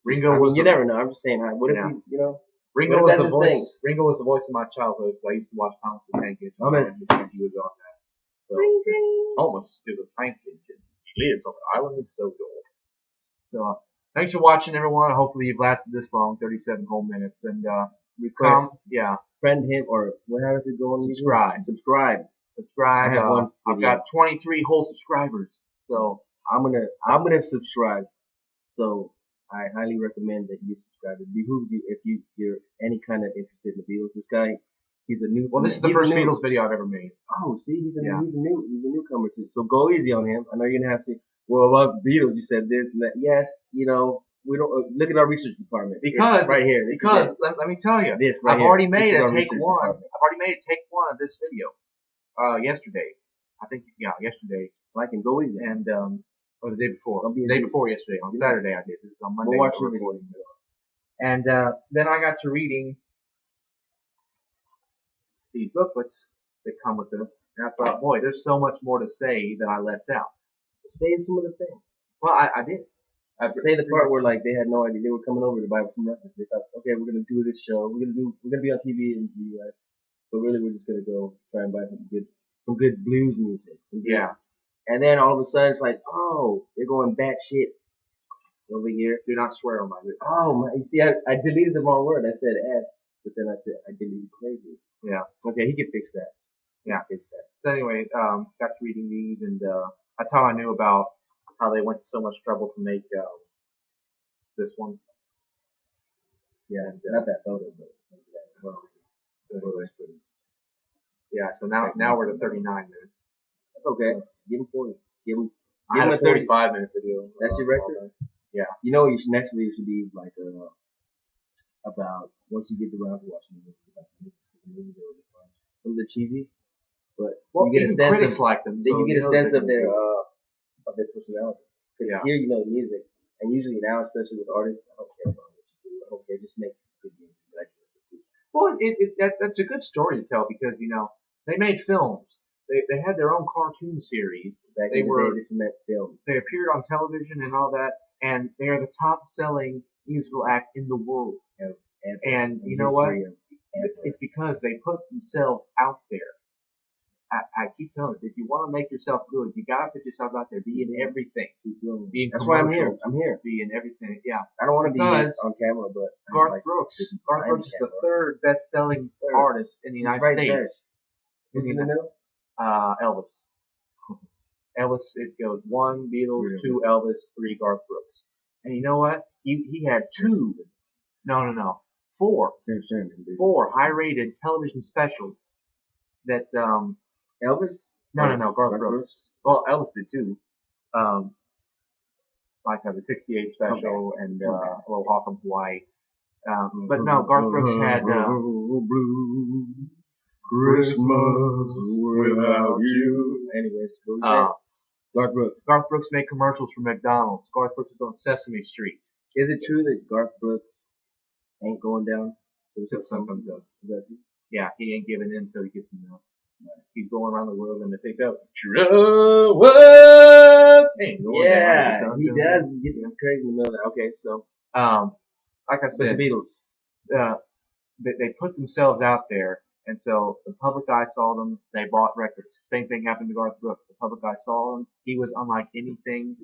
Ringo was you never know. I'm just saying hi. What if you know? Ringo was the voice. Ringo was the voice of my childhood. I used to watch Thomas the Tank Engine. He was on that. So Thomas is a tank engine. He lives on the island of Sodor. So thanks for watching, everyone. Hopefully you've lasted this long, 37 whole minutes. And friend him or how does it go on? Subscribe. I've got 23 whole subscribers. So I'm gonna subscribe. So I highly recommend that you subscribe. It behooves you if you're any kind of interested in the Beatles. This guy, he's a new. Well, this is the first Beatles video I've ever made. Oh, see, he's a newcomer too. So go easy on him. I know you're gonna have to. Well, about Beatles, you said this and that. Yes, we don't look at our research department because it's right here. Let me tell you, this right I've already made a take one. I've already made a take one of this video. Yesterday, I think yesterday. I can go easy. And or the day before. The day before yesterday. On Saturday I did. This is on Monday. We'll watch the recording. And then I got to reading these booklets that come with them, and I thought, boy, there's so much more to say that I left out. Say some of the things. Well, I did. Say the part where like they had no idea they were coming over to buy some records. They thought, okay, we're gonna do this show. We're gonna be on TV in the U.S. But really, we're just gonna go try and buy some good blues music. And then all of a sudden, it's like, oh, they're going batshit over here. Do not swear on my video. Oh my! You see, I deleted the wrong word. I said S, but then I said I deleted crazy. Yeah. Okay, he can fix that. Yeah, fix that. So anyway, got to reading these, and that's how I knew about how they went to so much trouble to make this one. Yeah, not that photo, but yeah. So now we're to 39 minutes. That's okay. Give him 40. Give him a 35-minute video. That's your record? Yeah. You know, next video should be like about once you get around to watching the movies, about the movies are really fun. Some of the cheesy, but you get a sense of like them. Then you get a sense of their personality. Because here you know the music, and usually now, especially with artists, I don't care about what you do. I don't care. Just make good music that I can listen to. Well, that's a good story to tell because they made films. they had their own cartoon series. Back They in the were day, this meant film. they appeared on television and all that, and they are the top selling musical act in the world. And you know what? It's because they put themselves out there. I keep telling us, if you want to make yourself good, you gotta put yourself out there. Be in everything. Be in That's why I'm here. commercials. I'm here. Be in everything. Yeah. I don't want to be Because on camera, but Garth Brooks. Garth Brooks is the third best-selling artist in the United States. Who's in the middle? Elvis. Elvis, it goes 1 Beatles, 2 Elvis, 3 Garth Brooks. And you know what? He had 4 high-rated television specials that Elvis? No, Garth Brooks. Well, Elvis did too. Like the '68 special and Aloha from Hawaii. But no, Garth Brooks had Christmas without you. Anyways, Garth Brooks. Garth Brooks made commercials for McDonald's. Garth Brooks is on Sesame Street. Is it true that Garth Brooks ain't going down Until the sun comes up. Yeah, he ain't giving in until he gets enough. Nice. He's going around the world and they pick up trouble. Hey, yeah, he does get crazy in the middle of that. Okay, so like I said, the Beatles, they put themselves out there, and so the public eye saw them. They bought records. Same thing happened to Garth Brooks. The public eye saw him. He was unlike anything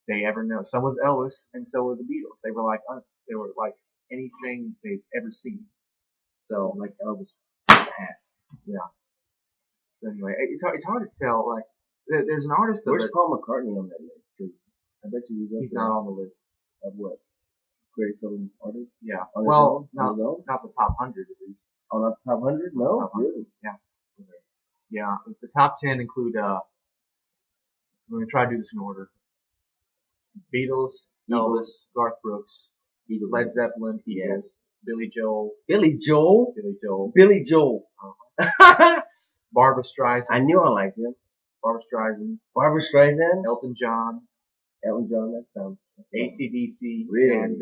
they ever know. So was Elvis, and so were the Beatles. They were like anything they've ever seen. So like Elvis. Yeah. So anyway, it's hard to tell. Like, there's an artist. Where's Paul McCartney on that list? Because I bet you he's not on the list of what greatest selling artists. Yeah. Well, not the top 100 at least. Oh, not the top 100? No, top 100. Really? Yeah. Okay. Yeah. The top 10 include. We're gonna try to do this in order. Beatles, Elvis, Garth Brooks, Led Zeppelin, Eagles, Billy Joel. Barbra Streisand. I knew I liked him. Barbra Streisand. Elton John. That sounds. AC/DC. Really? And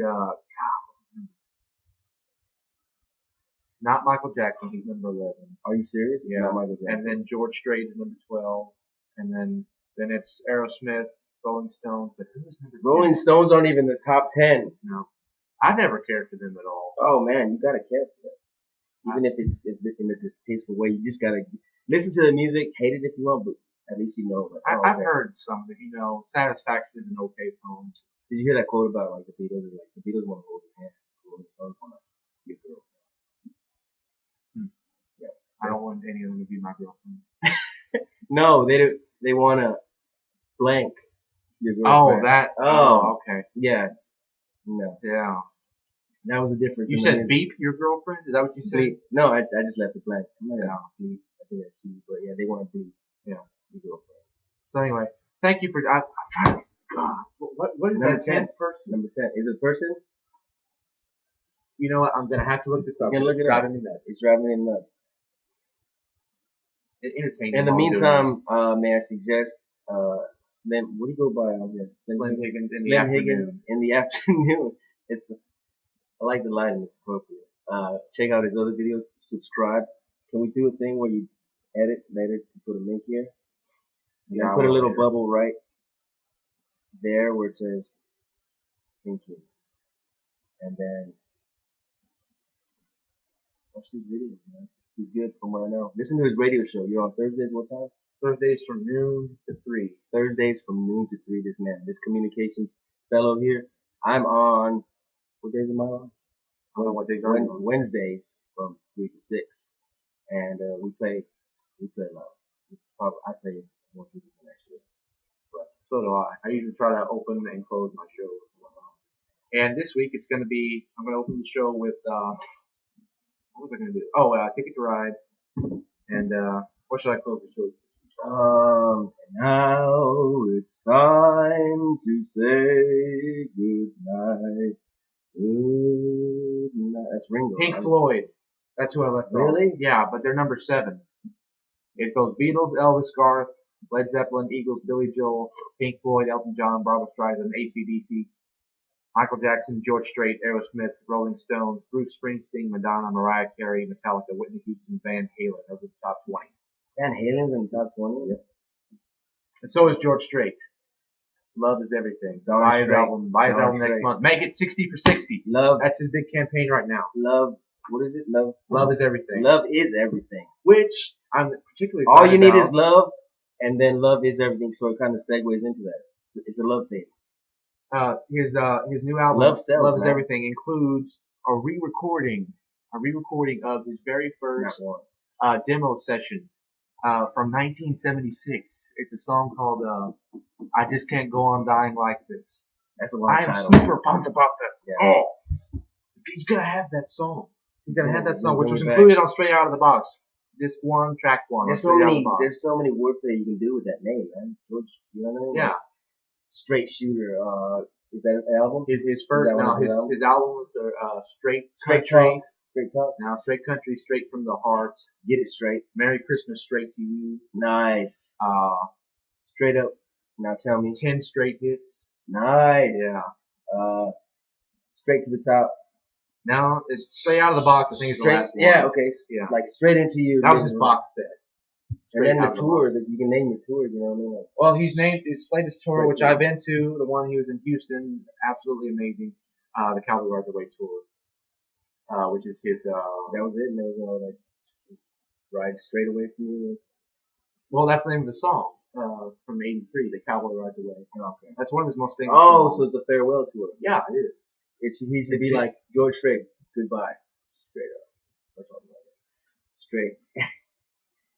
not Michael Jackson. He's number 11. Are you serious? Yeah. Not Michael Jackson. And then George Strait is number 12. And then it's Aerosmith, Rolling Stones. But who's number 10? Rolling Stones aren't even the top 10. No. I never cared for them at all. Oh man, you gotta care for them. Even if it's in a distasteful way, you just gotta listen to the music, hate it if you want, but at least you know. Like, I've heard some that, Satisfaction is an okay song. Did you hear that quote about like the Beatles? Like the Beatles want to hold your hand, Rolling Stones want to give your girlfriend. Yeah, I don't want any of them to be my girlfriend. No, they want to blank your girlfriend. Okay. Yeah. No. Yeah. That was the difference. You said beep your girlfriend? Is that what you said? Bleep. No, I just left it blank. I'm not gonna bleep. I think that's cheesy, but yeah, they want to bleep. Yeah, your girlfriend. So anyway, thank you for. I'm trying to. God, what is number that 10th person? Number 10. Is it a person? You know what? I'm gonna have to look this up. You can look it up. It's driving me nuts. Entertaining. In the meantime, may I suggest Slim? What do you go by out here? Slim Higgins. Slim Higgins in the afternoon. I like the lighting. It's appropriate. Check out his other videos. Subscribe. Can we do a thing where you edit later to put a link here? Yeah. Put a little bubble right there where it says "thank you," and then watch these videos, man. He's good from what I know. Listen to his radio show. You're on Thursdays. What time? Thursdays from noon to 3. Thursdays from noon to 3. This communications fellow here. I'm on. What days am I on? I don't know what days are on. Wednesdays from 3 to 6. And we play loud. I play more people than actually. But so do I. I usually try to open and close my show. And this week I'm going to open the show with, what was I going to do? Oh, Ticket to Ride. And what should I close the show with? Now it's time to say good night. Good night. That's Ringo. Pink Floyd. That's who I left off. Really? Yeah, but they're number 7. It goes Beatles, Elvis, Garth, Led Zeppelin, Eagles, Billy Joel, Pink Floyd, Elton John, Barbra Streisand, AC/DC, Michael Jackson, George Strait, Aerosmith, Rolling Stones, Bruce Springsteen, Madonna, Mariah Carey, Metallica, Whitney Houston, Van Halen. Those are the top 20. Van Halen's in the top 20. Yep. And so is George Strait. Love is everything. Buy his album. Buy his album next month. Make it 60 for 60. Love. That's his big campaign right now. Love. What is it? Love. Love is everything. Love is everything. Which I'm particularly all you need about. is love, and then love is everything. So it kind of segues into that. It's a love thing. His new album, Love Sells, Love is Everything, includes a re-recording of his very first demo session from 1976. It's a song called "I Just Can't Go On Dying Like This." That's a long I am title. super pumped about this. Yeah. Oh, he's gonna have that song. He's gonna have that song, which was included on Straight Out of the Box. Disc 1, track 1. There's so many wordplay you can do with that name, man. George, you know what I mean? Yeah. Straight Shooter. Is that an album? His first. No, his albums are Straight Country. Straight Talk. Now Straight Country, Straight from the Heart. Get It Straight. Merry Christmas, Straight to You. Nice. Straight Up. Now tell me. 10 straight hits. Nice. Yeah. Straight to the Top. Now it's Straight Out of the Box. I think it's the last one. Yeah. Okay. Yeah. Like Straight Into You. That was his box set. And then the tour that you can name your tour. You know what I mean? Like, well, he's played his tour, which I've been to. The one he was in Houston, absolutely amazing. The Cowboy Rides Away tour, which is his. That was it. And there was like Ride Straight Away from You. Well, that's the name of the song from '83, The Cowboy Rides Away. Okay. That's one of his most famous. songs. So it's a farewell tour. Yeah, it is. He should be like George Strait. Goodbye. Straight up. That's all I'm like. Straight.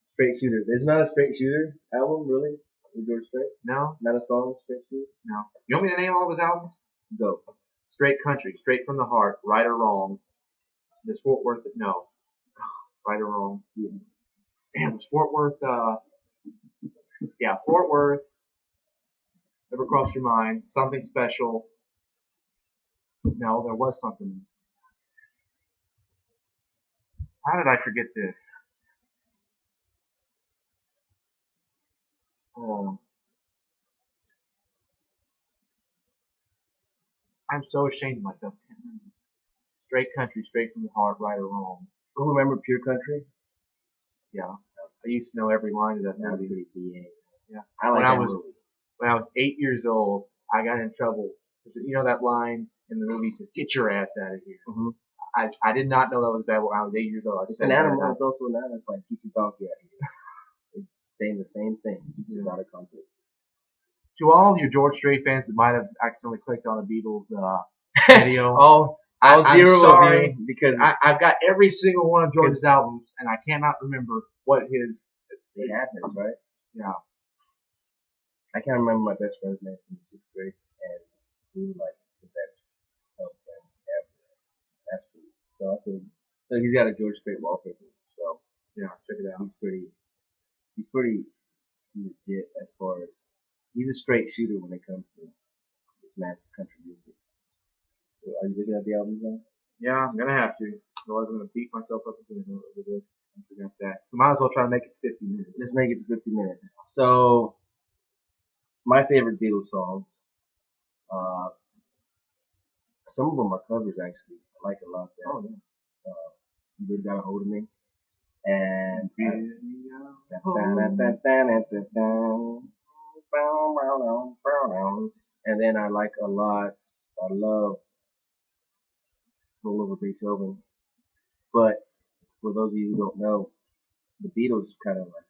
Straight Shooter. There's not a Straight Shooter album, really? With George Strait? No. Not a song, Straight Shooter? No. You want me to name all of his albums? Go. Straight Country, Straight from the Heart, Right or Wrong. There's Fort Worth. No. Right or Wrong. Damn, was Fort Worth, yeah, Fort Worth. Never Crossed Your Mind. Something Special. No, there was something. How did I forget this? I'm so ashamed of myself. Straight Country, Straight from the Heart, Right or Wrong. Who remember Pure Country? Yeah. I used to know every line of that movie. Pretty PA. Yeah. I like that movie. When I was 8 years old, I got in trouble. You know that line in the movie says, "Get your ass out of here." Mm-hmm. I did not know that was bad when I was 8 years old. It's an animal. It's also an animal. It's like, get your donkey out of here. It's saying the same thing. It's just out of context. To all of you George Strait fans that might have accidentally clicked on a Beatles video. I'm sorry because I've got every single one of George's albums and I cannot remember what his. It happens, right? Yeah. I can't remember my best friend's name from the 6th grade, and we were like the best of friends ever. That's cool. So I think he's got a George Strait wallpaper. So yeah, check it out. He's pretty legit as far as he's a straight shooter when it comes to this man's country music. So are you looking at the album now? Yeah, I'm gonna have to. Otherwise, I'm gonna beat myself up again over this. I forgot that. We might as well try to make it 50 minutes. Let's make it to 50 minutes. So, my favorite Beatles songs. Some of them are covers actually. I like a lot of that. Oh yeah. You Really Got a Hold of Me. And and then I like a lot. I love Roll Over Beethoven. But for those of you who don't know, the Beatles kind of like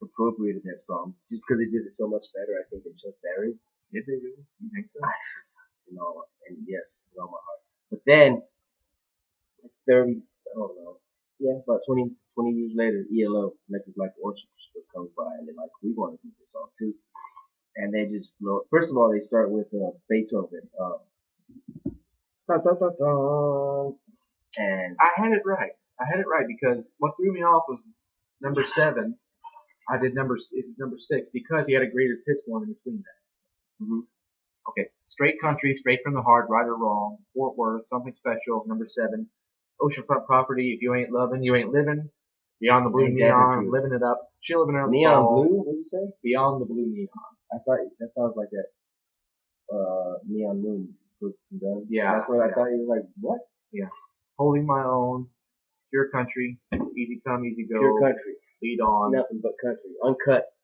appropriated that song just because they did it so much better. I think than Chuck Berry. Did they really? You think so? And yes, with all my heart. But then, 30, I don't know, yeah, about 20 years later, ELO, Electric Light Orchestra, comes by and they're like, we want to do this song too. And they just blow it. First of all, they start with Beethoven. And I had it right. Because what threw me off was number 7. I did number 6 because he had a greatest hits one in between that. Mm-hmm. Okay, Straight Country, Straight from the Heart, Right or Wrong, Fort Worth, Something Special, number 7, Oceanfront Property, If You Ain't Lovin', You Ain't Livin', Beyond the Blue Neon, Living It Up, She Livin' It Up, Neon Blue, what did you say? Beyond the Blue Neon. I thought that sounds like that Neon Moon. Yeah, that's what I thought. You were like, what? Yeah, Holding My Own, Pure Country, Easy Come, Easy Go. Pure Country. Lead On, Nothing but country, uncut,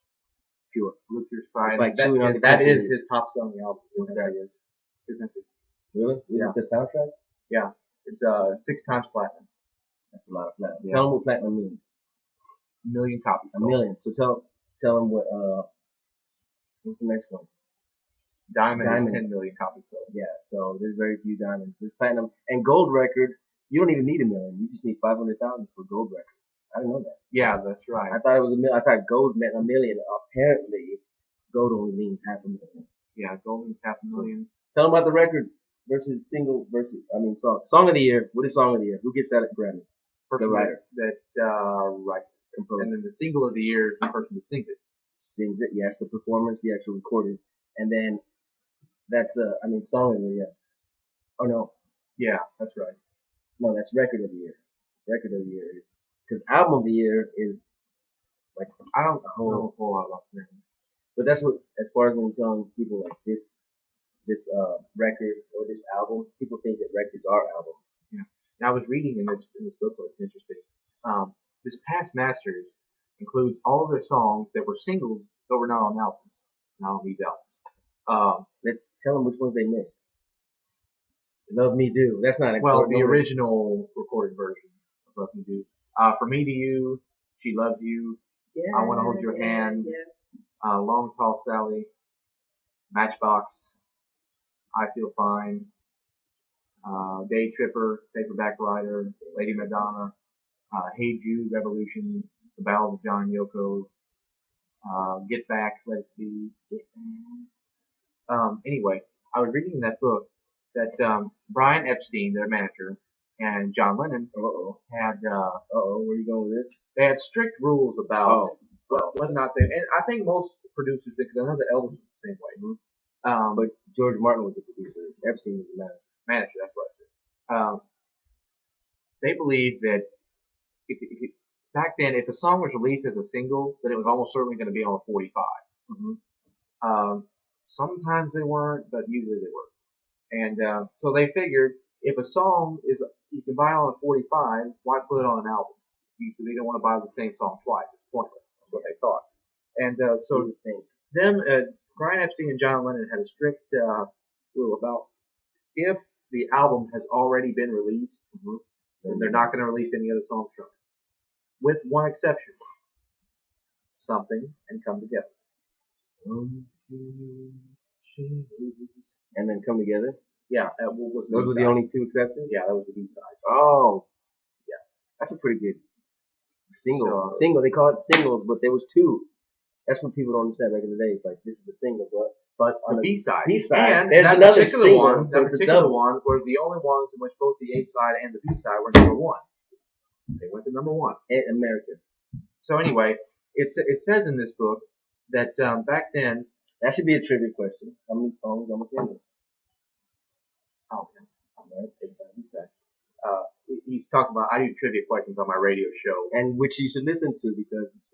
pure. Luther's Fight. It's like chewing on the that country. is his top selling album. What's that? Is. Really? Was Yeah. it the soundtrack? Yeah. It's 6 times platinum. That's a lot of platinum. Yeah. Tell them what platinum means. 1 million copies A sold. million. So tell them what's the next one? Diamond is 10 million copies sold. Yeah, so there's very few diamonds. There's platinum and gold record. You don't even need a million. You just need 500,000 for gold record. I didn't know that. Yeah, that's right. I thought it was a million. I thought gold meant a million. Apparently, gold only means half a million. Yeah, gold means 500,000. Tell them about the record versus song. Song of the year. What is song of the year? Who gets that at Grammy? Person The writer. that writes it. Composer. And then the single of the year is the person that sings it. Sings it. Yes, the performance, the actual recording, and then that's song of the year. Oh no. Yeah, that's right. No, that's record of the year. Record of the year is because album of the year is like I don't know a whole lot about that. But that's what, as far as when you're telling people like this record or this album, people think that records are albums. Yeah. Now I was reading in this booklet. It's interesting. This Past Masters includes all of their songs that were singles that were not on albums, not on these albums. Let's tell them which ones they missed. Love Me Do. That's not important. Well, the original recorded version of Love Me Do. For Me to You, She Loves You, yeah, I Want to Hold Your Hand, Long Tall Sally, Matchbox, I Feel Fine, Day Tripper, Paperback Writer, Lady Madonna, Hey Jude, Revolution, The Ballad of John and Yoko, Get Back, Let It Be. Anyway, I was reading in that book that Brian Epstein, their manager, and John Lennon had where you going with this? They had strict rules about whether or not they. And I think most producers did, because I know that Elvis was the same way. But George Martin was the producer. Epstein was the manager. Manager, that's what I said. They believed that back then, if a song was released as a single, then it was almost certainly going to be on a 45. Mm-hmm. Sometimes they weren't, but usually they were. And so they figured if a song is you can buy on a 45, why put it on an album? They don't want to buy the same song twice. It's pointless. That's what they thought. And so Brian Epstein and John Lennon had a strict rule about if the album has already been released, then they're not going to release any other songs from it. With one exception. Something and Come Together. And then Come Together? Yeah. Those were the only two exceptions? Yeah, that was the B-side. Oh. Yeah. That's a pretty good single. Single. They call it singles, but there was two. That's what people don't understand back in the day. It's like, this is the single, but on the B-side. B-side. And there's that another particular single. One, so that it's a particular double. one were the only ones in which both the A-side and the B-side were number one. They went to number one. In America. So anyway, it says in this book that back then. That should be a trivia question. How many songs on a single? Oh, okay. All right. He's talking about, I do trivia questions on my radio show. And which you should listen to because it's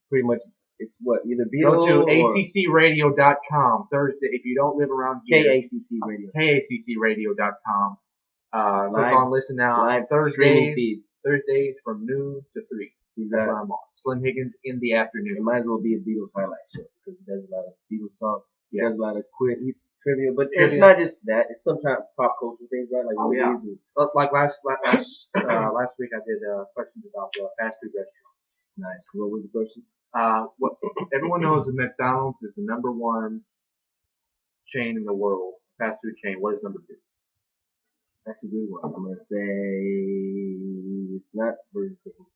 pretty much, it's what, either Beatles Go to ACCradio.com Thursday, if you don't live around here. KACC Radio. KACCradio.com. Click on Listen Now. Live Thursdays from noon to 3. That's what I'm on. Slim Higgins in the afternoon. It might as well be a Beatles highlight show because he does a lot of Beatles songs. He does a lot of trivia, but it's not just that. It's sometimes pop culture things, right? Like movies. Like last week, I did questions about fast food restaurants. Nice. What was the question? What everyone knows that McDonald's is the number one chain in the world, fast food chain. What is number 2? That's a good one. I'm gonna say it's not Burger King.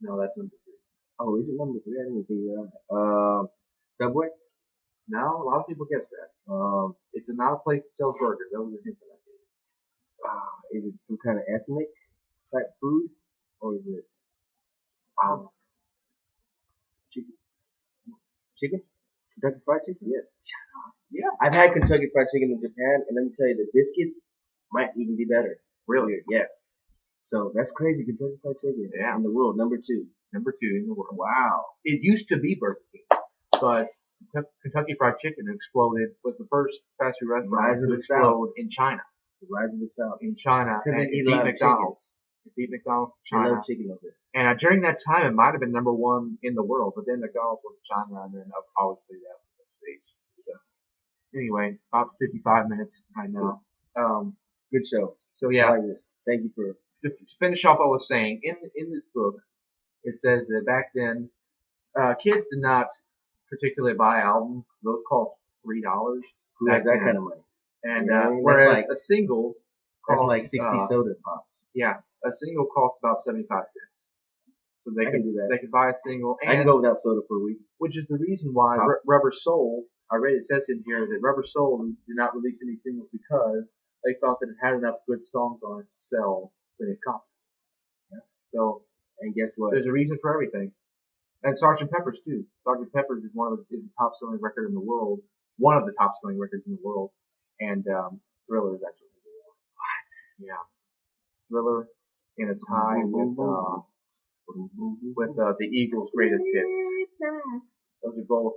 No, that's number 3. Oh, is it number 3? I didn't think that. Subway? No, a lot of people guess that. It's not a place that sells burgers. That was a hint that I gave. Is it some kind of ethnic type food? Or is it chicken? Chicken? Kentucky Fried Chicken? Yes. Yeah. I've had Kentucky Fried Chicken in Japan, and let me tell you, the biscuits might even be better. Really? Yeah. So that's crazy. Kentucky Fried Chicken in the world, number 2. Number 2 in the world. Wow. It used to be Burger King, but Kentucky Fried Chicken exploded. Was the first fast food restaurant to explode in China. The rise of the South in China, and it beat beat McDonald's. It beat McDonald's to I China. love chicken over there. And during that time, it might have been #1 in the world, but then McDonald's went to China, and then obviously that was the stage. So anyway, about 55 minutes right now. Good show. So I yeah, like this. Thank you for. to finish off what I was saying, in this book, it says that back then, kids did not particularly buy albums. Those cost $3. Who has that kind of money? And You know what I mean? whereas That's like- a single That's costs like 60 soda pops. yeah, a single costs about 75 cents. So they I can do that. they could buy a single, I can and go without soda for a week. which is the reason why Huh? Rubber Soul. I read it says in here that Rubber Soul did not release any singles because they thought that it had enough good songs on it to sell the copies. Yeah. So, And guess what? there's a reason for everything. And Sgt. Pepper's too. Sgt. Pepper's is is the top selling record in the world. One of the top selling records in the world. And Thriller is actually what? Yeah. Thriller in a tie with the Eagles' greatest hits. Those are both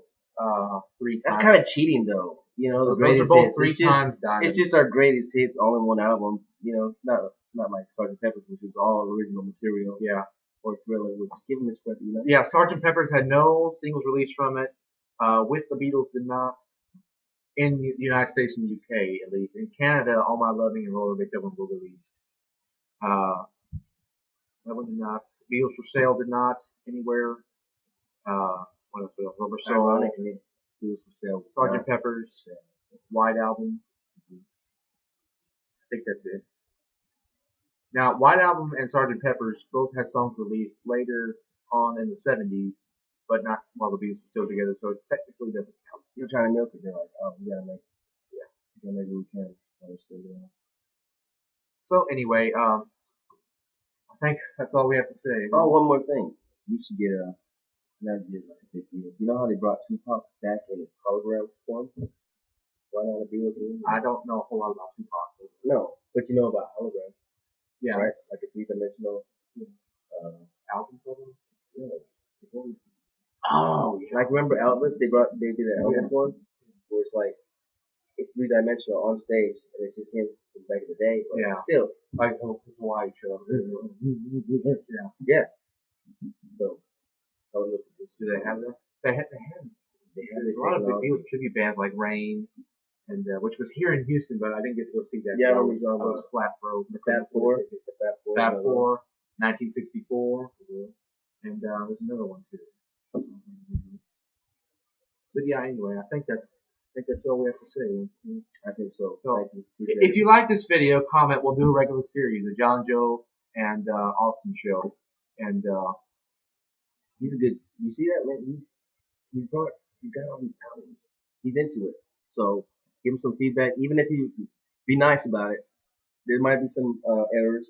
3 times. That's kind of cheating, though. You know, the Those greatest are both hits. 3 It's just- times diamond. It's just our greatest hits all in one album. You know, not like Sgt. Pepper's, which is all original material. Yeah. Or Thriller, which give them this credit, you know. Yeah, Sgt. Pepper's had no singles released from it. With the Beatles did not. In the United States and the UK, at least. In Canada, All My Loving and Roller Big Double were released. That one did not. Beatles for Sale did not anywhere. What else? Rubber Soul. Ironically, Beatles for Sale. Sgt. Pepper's White Album. I think that's it. Now, White Album and Sgt. Pepper's both had songs released later on in the 70s, but not while the Beatles were still together, so it technically doesn't count. You're trying to milk it. They're like, oh, we gotta make, yeah, we gotta make what we can. While we're still doing it. So anyway, I think that's all we have to say. Oh, one more thing. You should get not get like a big deal. You know how they brought Tupac back in hologram form? Why not a deal with him? I don't know a whole lot about Tupac. No, but you know about hologram, Yeah. right? Like a three-dimensional Album cover? no, performance. Oh, yeah. Like remember Elvis? They did an Elvis one where it's like it's three-dimensional on stage and it's just him from back in the day. But Yeah. still, Like Hawaii show. Yeah. yeah. So, I would look at this. Do they have that? They had. There's a lot of big Beatles tribute bands like Rain, and which was here in Houston, but I didn't get to go see that. Yeah, I we was was Flat Road. the Fat Four. Fat Four, 1964, and there's another one too. But yeah, anyway, I think that's all we have to say. I think so. So, Thank you. If you like this video, comment. We'll do a regular series, the John, Joe, and Austin show. And He's a good. You see that man? He's got all these albums. He's into it. So give him some feedback. Even if you be nice about it, there might be some errors.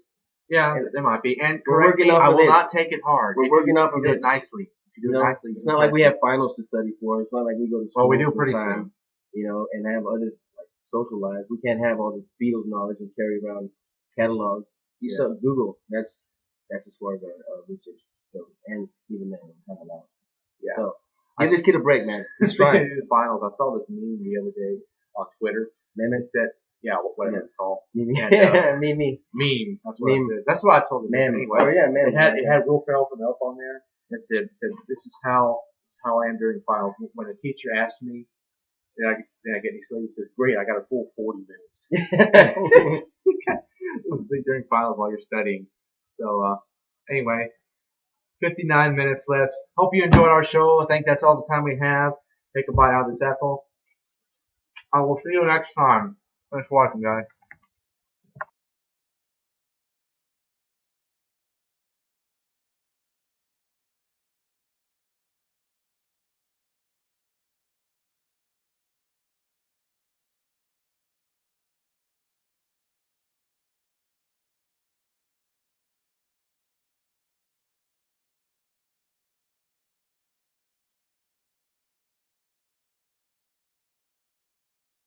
yeah, there might be. And We're correct me, working off I of will this. not take it hard. We're If working you, off if of you do this. it nicely. If you do You it know, nicely. it's not like we have finals to study for. It's not like we go to school. Well, we do full pretty time, soon. you know, and have other like social lives. We can't have all this Beatles knowledge and carry around catalog. You Yeah. saw Google. That's as far as our research goes, and even then, kind of loud. Yeah. So give this kid a break, man. He's trying. The finals. I saw this meme the other day on Twitter. Meme. It said, yeah, whatever it's called. Me. And, Me. Meme. That's what Meme. I said. That's what I told him. Man. Anyway, Oh yeah, man. it had Will Ferrell from Elf on there. It said this is how I am during finals. When a teacher asked me, did I get any sleep? He says, great, I got a full 40 minutes. It was during finals while you're studying. So anyway, 59 minutes left. Hope you enjoyed our show. I think that's all the time we have. Take a bite out of this apple. I will see you next time. Thanks for watching, guys.